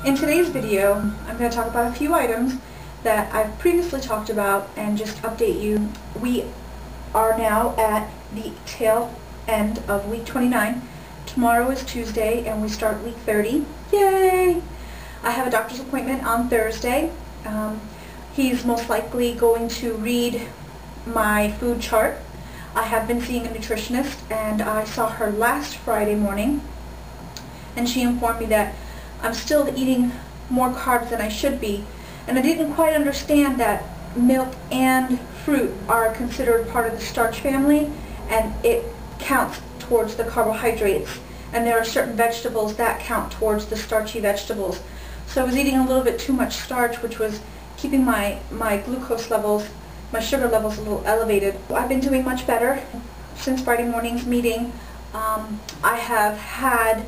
In today's video, I'm going to talk about a few items that I've previously talked about and just update you. We are now at the tail end of week 29. Tomorrow is Tuesday and we start week 30. Yay! I have a doctor's appointment on Thursday. He's most likely going to read my food chart. I have been seeing a nutritionist and I saw her last Friday morning and she informed me that I'm still eating more carbs than I should be, and I didn't quite understand that milk and fruit are considered part of the starch family and it counts towards the carbohydrates, and there are certain vegetables that count towards the starchy vegetables. So I was eating a little bit too much starch, which was keeping my glucose levels, my sugar levels a little elevated. I've been doing much better since Friday morning's meeting. I have had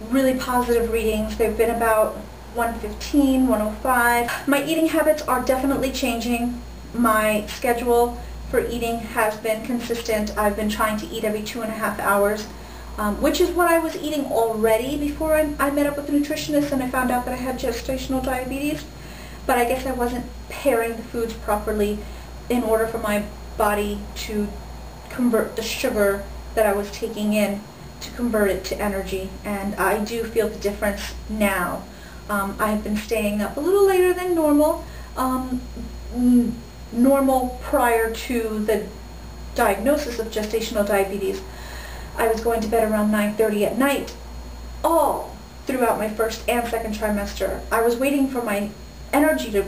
really positive readings. They've been about 115, 105. My eating habits are definitely changing. My schedule for eating has been consistent. I've been trying to eat every 2.5 hours, which is what I was eating already before I met up with the nutritionist and I found out that I had gestational diabetes. But I guess I wasn't pairing the foods properly in order for my body to convert the sugar that I was taking in to convert it to energy, and I do feel the difference now. I've been staying up a little later than normal. Normal prior to the diagnosis of gestational diabetes. I was going to bed around 9:30 at night all throughout my first and second trimester. I was waiting for my energy to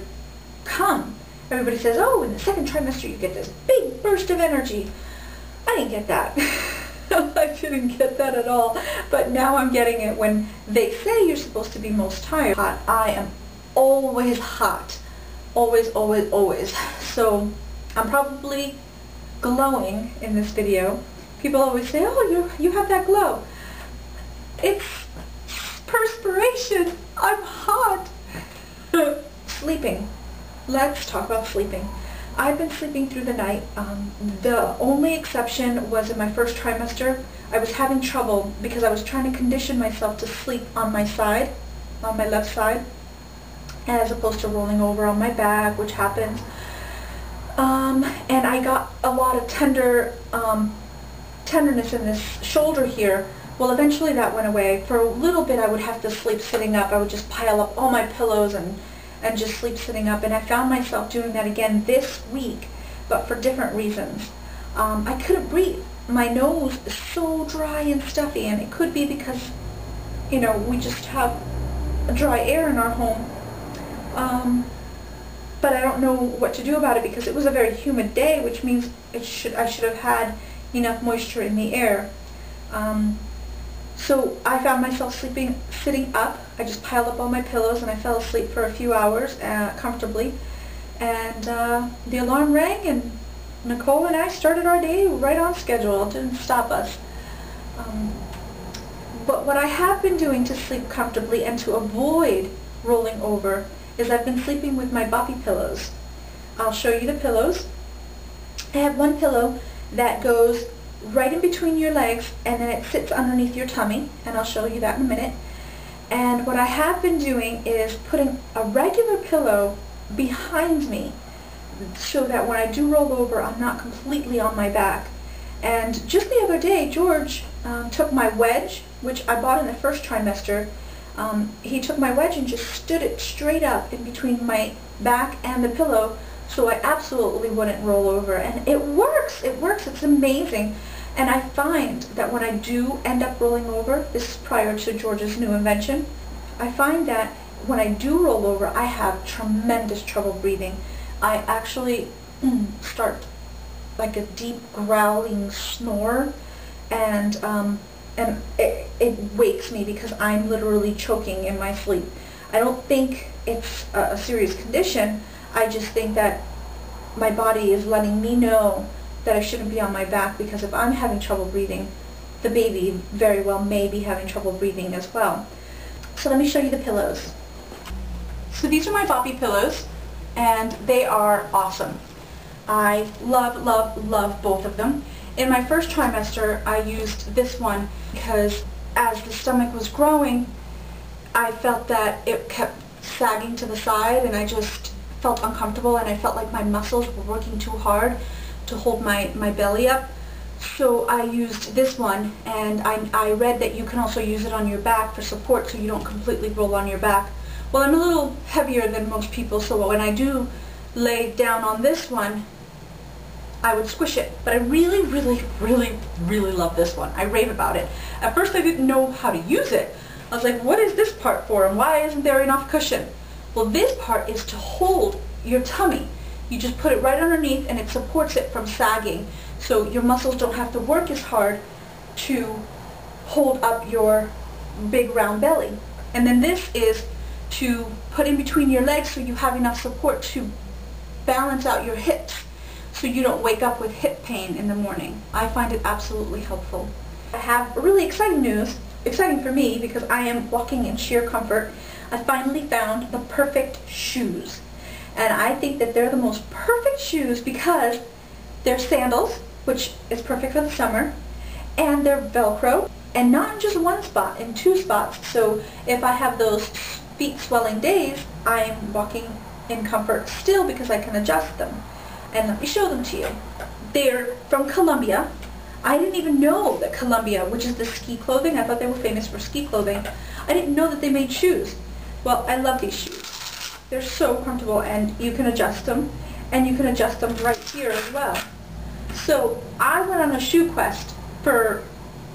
come. Everybody says, oh, in the second trimester you get this big burst of energy. I didn't get that. I didn't get that at all. But now I'm getting it when they say you're supposed to be most tired. I am always hot. Always, always, always. So I'm probably glowing in this video. People always say, oh, you have that glow. It's perspiration. I'm hot. Sleeping. Let's talk about sleeping. I've been sleeping through the night. The only exception was in my first trimester. I was having trouble because I was trying to condition myself to sleep on my side, on my left side, as opposed to rolling over on my back, which happens. And I got a lot of tenderness in this shoulder here. Well, eventually that went away. For a little bit I would have to sleep sitting up. I would just pile up all my pillows and just sleep sitting up, and I found myself doing that again this week, but for different reasons. I couldn't breathe. My nose is so dry and stuffy, and it could be because, you know, we just have dry air in our home. But I don't know what to do about it because it was a very humid day, which means I should have had enough moisture in the air. So I found myself sitting up. I just piled up all my pillows and I fell asleep for a few hours comfortably. And the alarm rang and Nicole and I started our day right on schedule. It didn't stop us. But what I have been doing to sleep comfortably and to avoid rolling over is I've been sleeping with my boppy pillows. I'll show you the pillows. I have one pillow that goes right in between your legs and then it sits underneath your tummy, and I'll show you that in a minute. And what I have been doing is putting a regular pillow behind me so that when I do roll over I'm not completely on my back. And just the other day George took my wedge, which I bought in the first trimester. He took my wedge and just stood it straight up in between my back and the pillow so I absolutely wouldn't roll over, and it works. It works. It's amazing. And I find that when I do end up rolling over, this is prior to George's new invention, I find that when I do roll over, I have tremendous trouble breathing. I actually start like a deep growling snore, and it wakes me because I'm literally choking in my sleep. I don't think it's a serious condition. I just think that my body is letting me know that I shouldn't be on my back, because if I'm having trouble breathing, the baby very well may be having trouble breathing as well. So let me show you the pillows. So these are my boppy pillows, and they are awesome. I love, love, love both of them. In my first trimester, I used this one because as the stomach was growing, I felt that it kept sagging to the side, and I just felt uncomfortable, and I felt like my muscles were working too hard to hold my belly up. So I used this one, and I read that you can also use it on your back for support so you don't completely roll on your back. Well, I'm a little heavier than most people, so when I do lay down on this one, I would squish it. But I really, really, really, really love this one. I rave about it. At first I didn't know how to use it. I was like, what is this part for, and why isn't there enough cushion? Well, this part is to hold your tummy. You just put it right underneath, and it supports it from sagging, so your muscles don't have to work as hard to hold up your big round belly. And then this is to put in between your legs so you have enough support to balance out your hips so you don't wake up with hip pain in the morning. I find it absolutely helpful. I have really exciting news, exciting for me because I am walking in sheer comfort. I finally found the perfect shoes. And I think that they're the most perfect shoes because they're sandals, which is perfect for the summer, and they're Velcro, and not in just one spot, in two spots. So if I have those feet swelling days, I'm walking in comfort still because I can adjust them. And let me show them to you. They're from Columbia. I didn't even know that Columbia, which is the ski clothing, I thought they were famous for ski clothing. I didn't know that they made shoes. Well, I love these shoes. They're so comfortable, and you can adjust them, and you can adjust them right here as well. So I went on a shoe quest for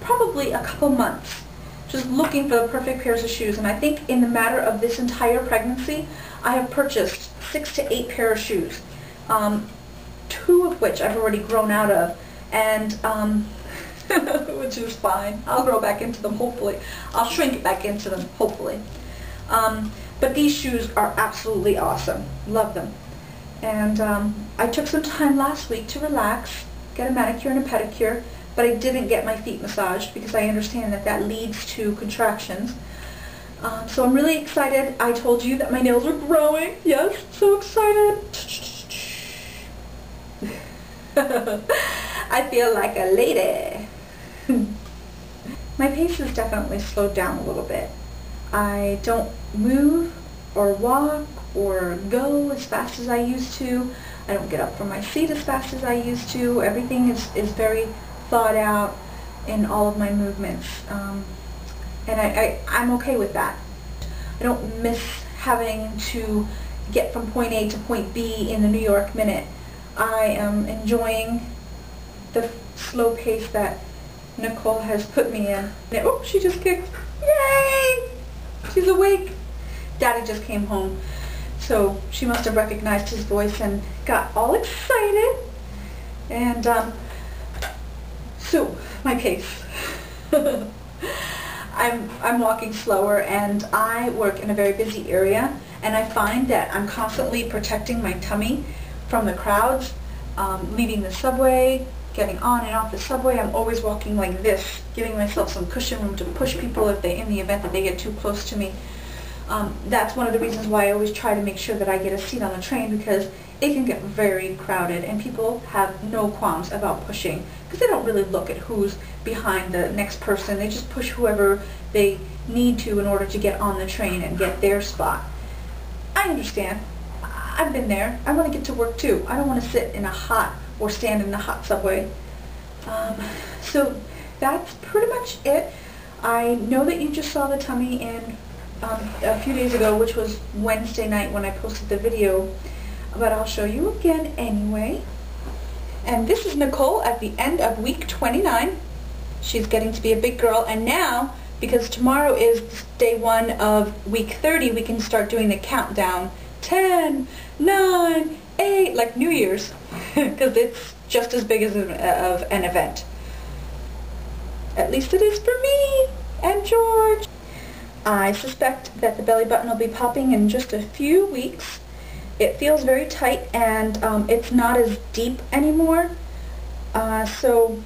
probably a couple months, just looking for the perfect pairs of shoes, and I think in the matter of this entire pregnancy, I have purchased 6 to 8 pair of shoes, 2 of which I've already grown out of, and which is fine. I'll grow back into them, hopefully. I'll shrink back into them, hopefully. But these shoes are absolutely awesome. Love them. And I took some time last week to relax, get a manicure and a pedicure, but I didn't get my feet massaged because I understand that that leads to contractions. So I'm really excited. I told you that my nails are growing. Yes, so excited. I feel like a lady. My pace has definitely slowed down a little bit. I don't move or walk or go as fast as I used to. I don't get up from my seat as fast as I used to. Everything is very thought out in all of my movements. And I'm okay with that. I don't miss having to get from point A to point B in the New York minute. I am enjoying the slow pace that Nicole has put me in. Oh, she just kicked. Yay! She's awake. Daddy just came home, so she must have recognized his voice and got all excited. And so my pace. I'm walking slower, and I work in a very busy area, and I find that I'm constantly protecting my tummy from the crowds, leaving the subway, getting on and off the subway. I'm always walking like this, giving myself some cushion room to push people if they, in the event that they get too close to me. That's one of the reasons why I always try to make sure that I get a seat on the train, because it can get very crowded and people have no qualms about pushing because they don't really look at who's behind the next person. They just push whoever they need to in order to get on the train and get their spot. I understand. I've been there. I want to get to work too. I don't want to sit in a hot or stand in the hot subway. So that's pretty much it. I know that you just saw the tummy in a few days ago, which was Wednesday night when I posted the video, but I'll show you again anyway. And this is Nicole at the end of week 29. She's getting to be a big girl, and now, because tomorrow is day 1 of week 30, we can start doing the countdown. 10, 9, 8, like New Year's, because it's just as big as of an event. At least it is for me and George. I suspect that the belly button will be popping in just a few weeks. It feels very tight, and it's not as deep anymore. So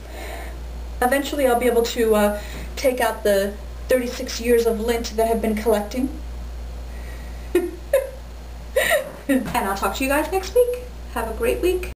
eventually I'll be able to take out the 36 years of lint that have been collecting. And I'll talk to you guys next week. Have a great week.